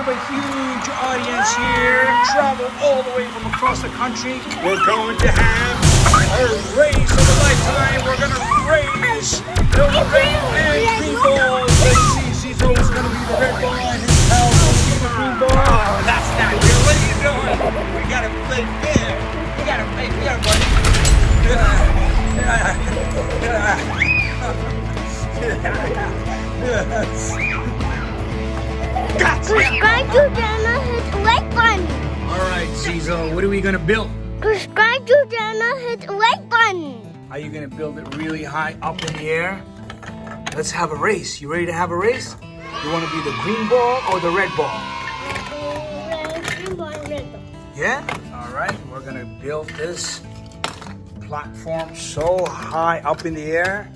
a huge audience here, traveled all the way from across the country. We're going to have a race of a lifetime. We're going to race the red and green balls. Let's see, Zizzo is going to be the red ball and his pal is going to be the green ball. Oh, that's not real. What are you doing? We got to play fair. We got to play fair, buddy. Subscribe to channel, hit the like button. All right, Zizzo, what are we going to build? Subscribe to channel, hit the like button. Are you going to build it really high up in the air? Let's have a race. You ready to have a race? You want to be the green ball or the red ball? Green ball, red ball. Yeah? All right, we're going to build this platform so high up in the air.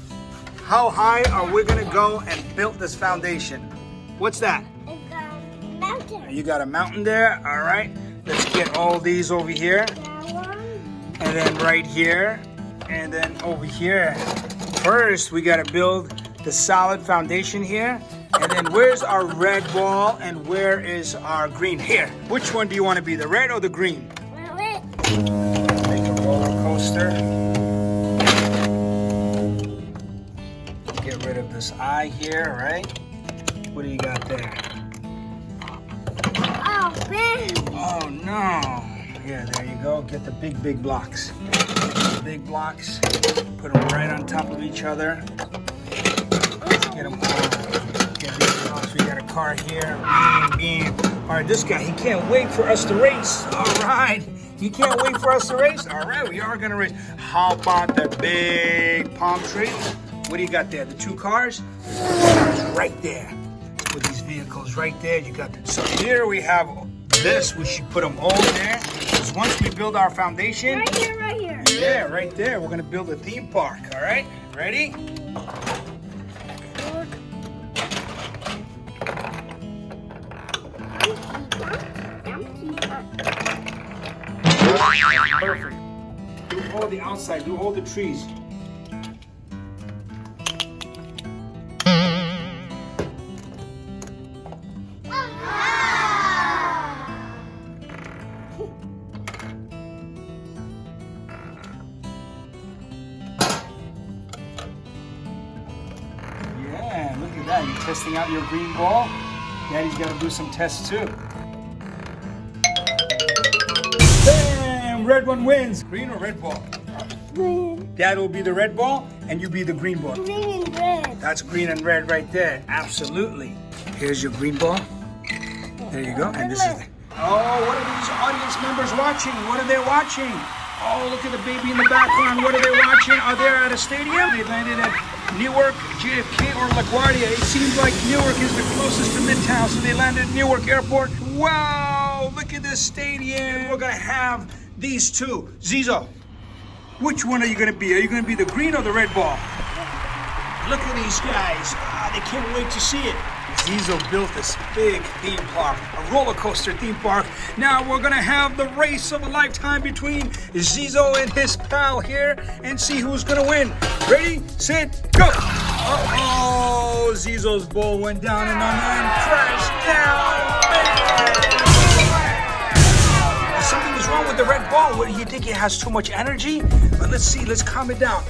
How high are we going to go and build this foundation? What's that? It's a mountain. You got a mountain there? All right. Let's get all these over here. That one. And then right here. And then over here. First, we got to build the solid foundation here. And then where's our red ball and where is our green? Here. Which one do you want to be, the red or the green? Wait. Make a roller coaster. Get rid of this eye here, right? What do you got there? Oh, man. Oh no. Yeah, there you go. Get the big blocks. Big blocks. Put them right on top of each other. Let's get them all. Get these blocks. We got a car here. Beam. All right, this guy, he can't wait for us to race. All right. He can't wait for us to race. All right, we are going to race. How about the big palm tree? What do you got there? The two cars? Right there. Put these vehicles right there. You got that. So here we have this. We should put them all there. Because once we build our foundation. Right here, right here. Yeah, right there. We're going to build a theme park. All right? Ready? Perfect. Do all the outside. Do all the trees. Yeah, look at that. You're testing out your green ball. Daddy's got to do some tests too. Bam! Red one wins. Green or red ball? Green. Dad will be the red ball and you be the green ball. Green and red. That's green and red right there. Absolutely. Here's your green ball. There you go. And this is the... Oh, what are these audience members watching? What are they watching? Oh, look at the baby in the background. What are they watching? Are they at a stadium? They landed at Newark, JFK, or LaGuardia. It seems like Newark is the closest to Midtown, so they landed at Newark Airport. Wow, look at this stadium. We're going to have these two. Zizzo, which one are you going to be? Are you going to be the green or the red ball? Look at these guys. They can't wait to see it. Zizzo built this big theme park, a roller coaster theme park. Now we're gonna have the race of a lifetime between Zizzo and his pal here and see who's gonna win. Ready, set, go! Uh-oh, Zizzo's ball went down and crashed down. Something is wrong with the red ball. What do you think? It has too much energy? But let's see, let's calm it down.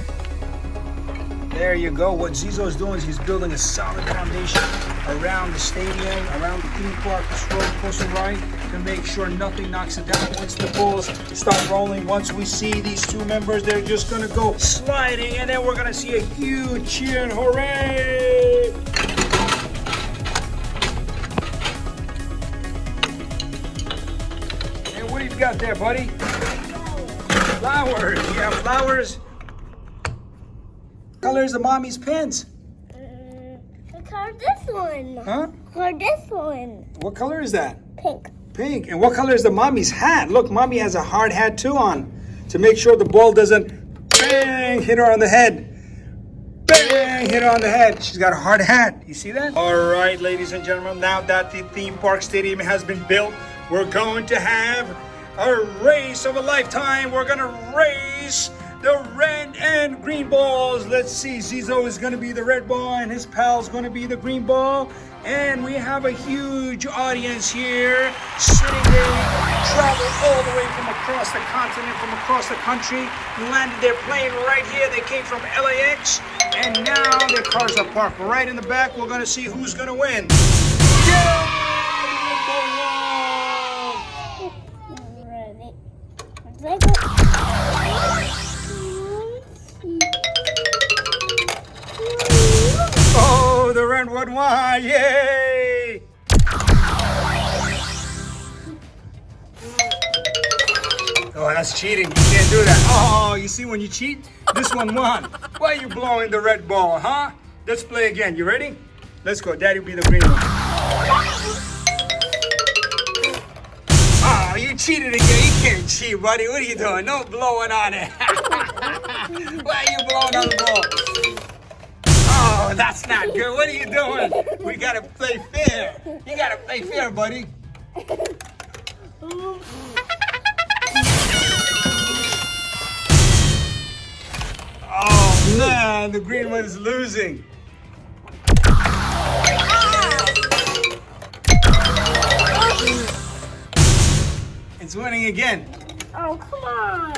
There you go. What Zizzo is doing is he's building a solid foundation around the stadium, around the theme park, this roller coaster ride, to make sure nothing knocks it down. Once the balls start rolling, once we see these two members, they're just gonna go sliding, and then we're gonna see a huge cheer and hooray! And what do you got there, buddy? Flowers. You have flowers. What color is the mommy's pants? Look at this one. Huh? Look at this one. What color is that? Pink. Pink. And what color is the mommy's hat? Look, mommy has a hard hat too on to make sure the ball doesn't bang hit her on the head. Bang hit her on the head. She's got a hard hat. You see that? All right, ladies and gentlemen, now that the theme park stadium has been built, we're going to have a race of a lifetime. We're going to race the red and green balls. Let's see. Zizzo is going to be the red ball and his pal's going to be the green ball. And we have a huge audience here sitting there, traveled all the way from across the continent, from across the country, landed their plane right here. They came from LAX, and now their cars are parked right in the back. We're gonna see who's gonna win. Oh, the red one won! Yay! Oh, that's cheating. You can't do that. Oh, you see when you cheat? This one won. Why are you blowing the red ball, huh? Let's play again. You ready? Let's go. Daddy will be the green one. Oh, you cheated again. You can't cheat, buddy. What are you doing? No blowing on it. Why are you blowing on the ball? Oh, that's not good. What are you doing? We gotta play fair. You gotta play fair, buddy. Oh man, the green one is losing. It's winning again. Oh, come on.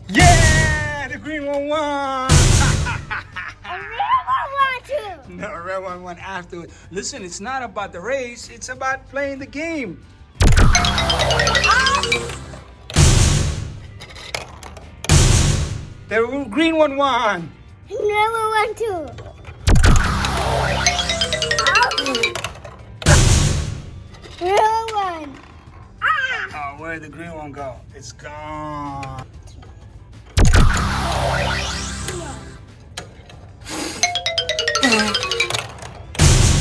Yeah, the green one won. I really want to. No, red one won afterwards. Listen, it's not about the race. It's about playing the game. The green one won. I never want to. Real one. Oh, where'd the green one go? It's gone.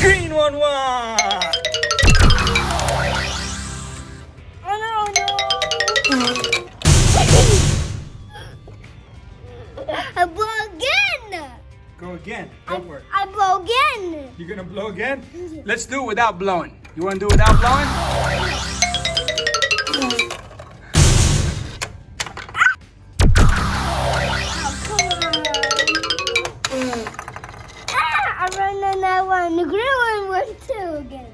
Green one won. Oh no, no. I blow again. Go again. Go for it. I blow again. You're gonna blow again? Let's do it without blowing. You wanna do it without blowing? I ran on that one. The green one won too again.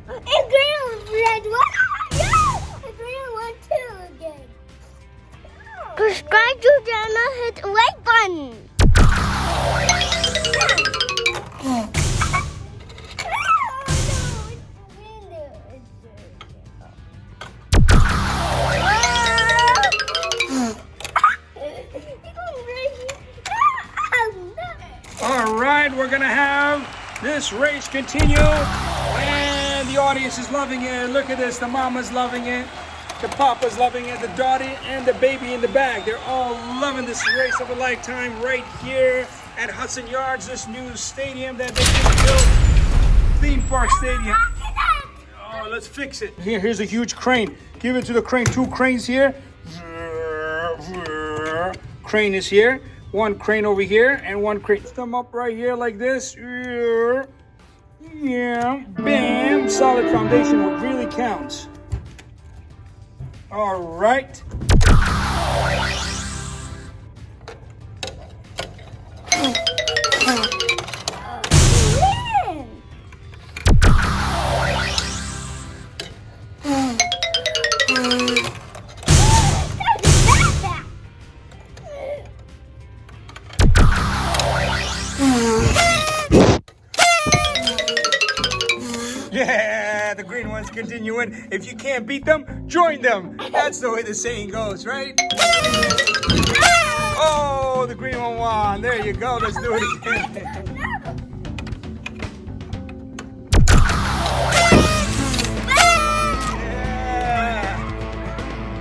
And green one red one. Yeah! The green one too again. Subscribe to the channel, hit the like button. All right, we're gonna have this race continue, and the audience is loving it. Look at this, the mama's loving it, the papa's loving it, the daughter and the baby in the back. They're all loving this race of a lifetime right here at Hudson Yards, this new stadium that they just built, theme park stadium. Oh, let's fix it. Here's a huge crane. Give it to the crane. 2 cranes here. Crane is here. 1 crane over here and 1 crane. Lift them up right here like this. Yeah, bam. Solid foundation. What really counts. All right. Yeah, the green one's continuing. If you can't beat them, join them. That's the way the saying goes, right? Oh, the green one won. There you go. Let's do it again. Yeah.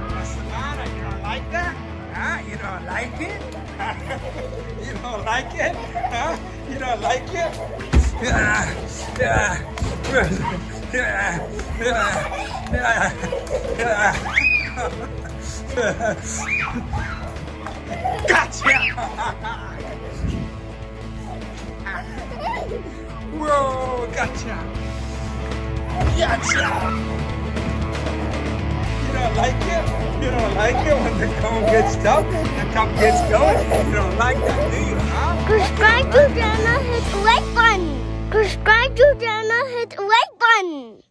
What's the matter? You don't like that? Huh? You don't like it? You don't like it? Huh? You don't like it? Gotcha! Whoa, gotcha! Gotcha! You don't like it? You don't like it when the cone gets tough, the cup gets going? You don't like that, do you, huh? Subscribe to Dana, hit the like button. Subscribe to Dana, hit the like button.